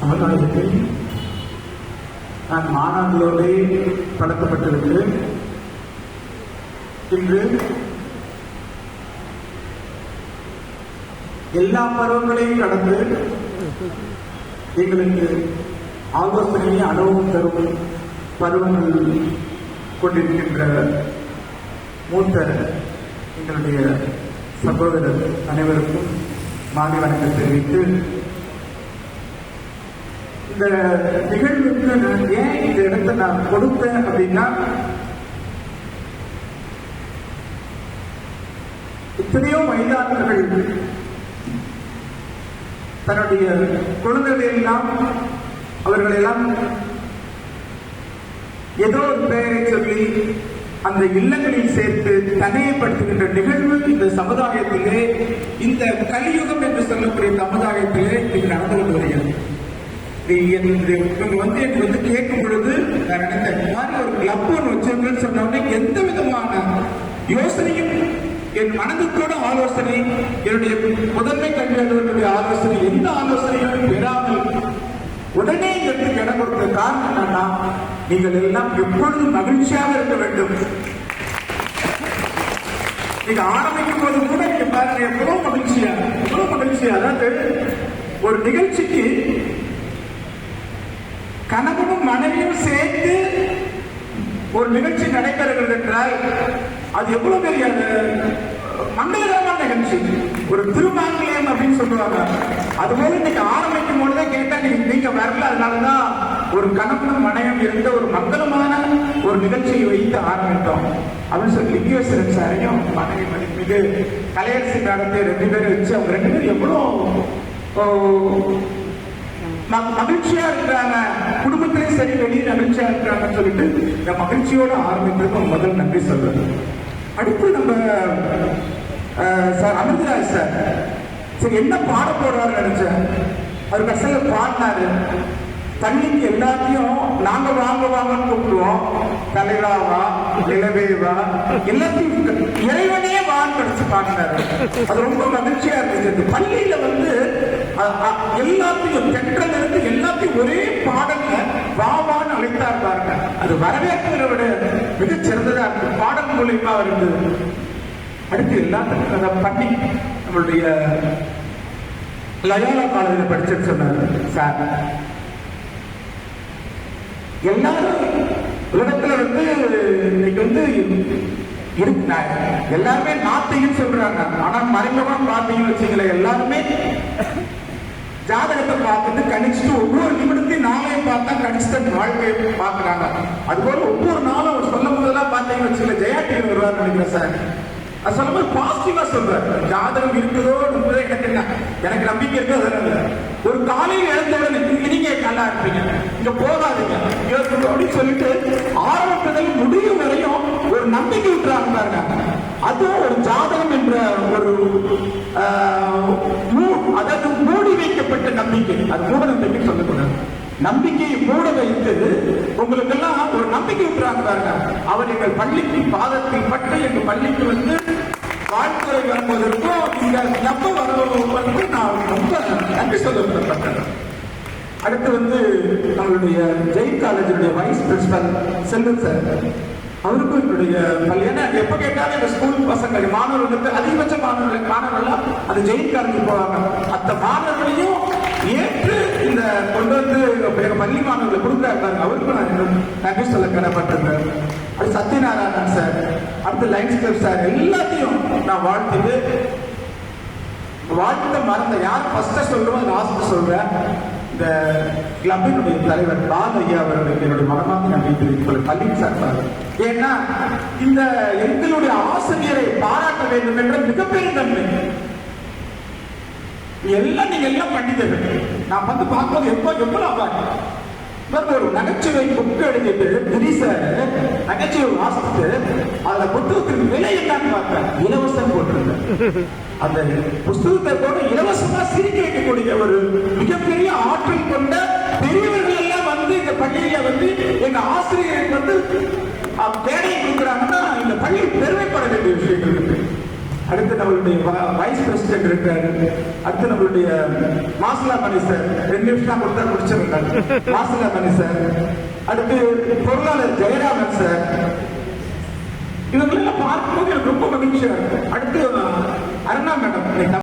சமுதாயத்தில் நான் மாணவர்களோடு பழக்கப்பட்டிருக்கிறேன். இன்று எல்லா பருவங்களையும் கடந்து எங்களுக்கு ஆலோசனையை அனுபவம் தரும் பருவங்கள் கொண்டிருக்கின்ற மூத்த எங்களுடைய சகோதரர் அனைவருக்கும் மாலை வணக்கம் தெரிவித்து, இந்த நிகழ்வுக்கு நான் ஏன் இந்த இடத்தை நான் கொடுத்தேன் அப்படின்னா, எத்தனையோ வயதானவர்கள் தன்னுடைய குழந்தைகளை எல்லாம் அவர்களெல்லாம் ஏதோ ஒரு பெயரை சொல்லி அந்த இல்லங்களில் சேர்த்து தனிமைப்படுத்துகின்ற நிகழ்வு இந்த சமுதாயத்திலே, இந்த கலியுகம் என்று சொல்லக்கூடிய சமுதாயத்திலே இது நடந்து கொண்டு வருகிறது. இவங்க எனக்கு கேட்கும் பொழுது நான் நினைத்தேன், இந்த மாதிரி ஒரு கிளப் ஒன்று வச்சிருந்தேன்னு சொன்ன உடனே எந்த விதமான யோசனையும், என் மனதுக்கூட ஆலோசனை, என்னுடைய முதன்மை கல்வி அலுவலர்களுடைய ஆலோசனை, எந்த ஆலோசனையும் பெறாமல் உடனே இதற்கு இடம் கொடுத்த காரணம் என்னன்னா, நீங்கள் எல்லாம் எப்பொழுதும் மகிழ்ச்சியாக இருக்க வேண்டும். நீங்க ஆரம்பிக்கும் போது கூட நீங்க பாருங்க, எவ்வளவு மகிழ்ச்சியா. அதாவது ஒரு நிகழ்ச்சிக்கு கணவனும் மனைவியும் சேர்த்து ஒரு நிகழ்ச்சி நடைபெறுகிறது என்றால் அது எவ்வளவு பெரிய மங்களகரமான நிகழ்ச்சி, ஒரு திருமாங்கல்யம் அப்படின்னு சொல்லுவாங்க. அதுபோல இன்னைக்கு ஆரம்பிக்கும் பொழுதே கேட்டா நீங்க வரல, அதனாலதான் ஒரு கணவனும் மனைவியும் இருந்த ஒரு மங்களமான ஒரு நிகழ்ச்சியை வைத்து ஆரம்பித்தோம் அப்படின்னு சொல்லி லிங்கேஸ்வரன் சாரையும் மனைவி மதிப்பிட்டு கலையரசி மேடத்தை 2 பேரை வச்சு அவங்க 2 பேரும் எவ்வளவு மகிழ்ச்சியா இருக்கிறாங்க, குடும்பத்திலையும் சரி வெளியே மகிழ்ச்சியா இருக்கிறாங்கன்னு சொல்லிட்டு இந்த மகிழ்ச்சியோட ஆரம்பிக்கிறது முதல் நன்றி சொல்றது. அடுத்து நம்ம சார் அமிர்தராஜ் சார் சரி என்ன பாட போறாரு நினைச்சேன். அவர் கடைசியில பாடினாரு, தண்ணிக்கு எல்லாத்தையும் நாங்க வாங்கன்னு கூப்பிடுவோம், தலைவாவா நிலவேவா எல்லாத்தையும் இறைவனே வான் படிச்சு பாடினாரு. அது ரொம்ப மகிழ்ச்சியா இருந்துச்சு. பள்ளியில எல்லாத்தையும் தென்றல் இருந்து எல்லாத்தையும் ஒரே பாடல்ல வாவான்னு அழைத்தார் பாருங்க. அது வரவேற்பதை விட மிகச் சிறந்ததா இருக்கு, பாடல் மூலியமா வருது. அடுத்து எல்லாத்துக்கும் பண்ணி நம்மளுடைய லயோலா காலேஜில் படிச்சுட்டு சொன்னாரு சார், எல்லாரும் உலகத்துல இன்னைக்கு எல்லாருமே நாத்திகன்னு சொல்றாங்க. ஆனா மறைமுகமா பாத்தீங்கன்னு வச்சுக்கல, எல்லாருமே ஜாதகத்தை பார்த்துட்டு கணிச்சுட்டு ஒவ்வொரு நிமிடத்தையும் நாளையும் பார்த்தா கணிச்சுட்டு வாழ்க்கையை பாக்குறாங்க. அதுபோல ஒவ்வொரு நாளும் சொல்லும் போதெல்லாம் பாத்தீங்கன்னு வச்சுக்கல, ஜெயா டிவி வருவார் நினைக்கிறேன் சார். அது சொல்லும் போது பாசிட்டிவா சொல்றாரு, ஜாதகம் இருக்குதோ எனக்கு நம்பிக்கை இருக்கு. அதனால ஒரு காலையில் எழுந்தவுடனே நீங்க நல்லா இருப்பீங்க, இங்க போகாதீங்க அப்படின்னு சொல்லிட்டு ஆரம்பிப்பதில் முடியும் வரையும் ஒரு நம்பிக்கை விட்டுறாங்க பாருங்க. அதுவும் ஒரு ஜாதகம் என்ற ஒரு அதாவது மூடி வைக்கப்பட்ட நம்பிக்கை, அது மூட நம்பிக்கை சொல்லக்கூடாது. நம்பிக்கையை மூட வைத்து உங்களுக்கு எல்லாம் ஒரு நம்பிக்கை விட்டுறாங்க பாருங்க. அவர் எங்கள் பள்ளிக்கு பாதத்தில் பட்டு எங்கள் பள்ளிக்கு வாழ்த்துறை வருவதற்கும் இந்த நம்ப வருவதற்கும் நான் ரொம்ப நன்றி சொல்லப்பட்டேன். அடுத்து நம்மளுடைய ஜெயின் காலேஜுடைய வைஸ் பிரின்சிபல் செல்வன் சார், அவருக்கும் என்னுடைய பள்ளி, ஏன்னா எப்ப கேட்டாலும் இந்த ஸ்கூல் பசங்க மாணவர்கள் அதிகபட்ச மாணவர்கள் அது ஜெயின் காலேஜ் போவாங்க. அந்த மாணவர்களையும் ஏற்று இந்த கொண்டு பள்ளி மாணவர்களை கொடுக்குறாங்க. அவருக்கும் நான் நன்றி சொல்ல கடப்பட்டிருந்தேன். அது சத்யநாராயணன் சார், அடுத்து லைன்ஸ் கிளப் சார், எல்லாத்தையும் நான் வாழ்த்துட்டு வாழ்த்த மறந்த யார் ஃபர்ஸ்ட் சொல்றோம் லாஸ்ட் சொல்றேன். இந்த கிளப்பினுடைய தலைவர் பால் ஐயா அவர்களுக்கு என்னுடைய மனமார்ந்த நன்றி தெரிவித்துக் பள்ளியின் சார்பாக. ஏன்னா இந்த எங்களுடைய ஆசிரியரை பாராட்ட வேண்டும் என்ற மிகப்பெரிய நன்மை எல்லாம் நீங்க எல்லாம் பண்ணித்தீர்கள். நான் பார்க்கும்போது எவ்வளவு ஒரு நகைச்சுவை புக்கு எழுதிட்டு திடீர் நகைச்சுவை வாசித்து அந்த புத்தகத்தின் விலை என்னன்னு பார்த்தேன், இலவசம் போட்டிருந்தேன். அந்த புத்தகத்தை போட்டு இலவசமா சிரிக்க வைக்கக்கூடிய ஒரு மிகப்பெரிய ஆற்றல் கொண்ட பெரியவர்கள் எல்லாம் இந்த பள்ளியில எங்க ஆசிரியருக்கு வேலையை கொடுக்குறாங்கன்னா இந்த பள்ளி பெருமைப்பட வேண்டிய விஷயங்கள் இருக்கு. அடுத்து நம்மளுடைய வைஸ் பிரசிடென்ட் இருக்காரு, அடுத்து நம்மளுடைய மாசிலா மணி சார், 2 நிமிஷம் கொடுத்தா முடிச்சிருக்காரு மாசிலா மணி சார், அடுத்து பொருளாளர் ஜெயராமன் சார். இவங்களெல்லாம் பார்க்கும்போது எனக்கு ரொம்ப மகிழ்ச்சியா இருக்கு. அடுத்து அருணா மேடம்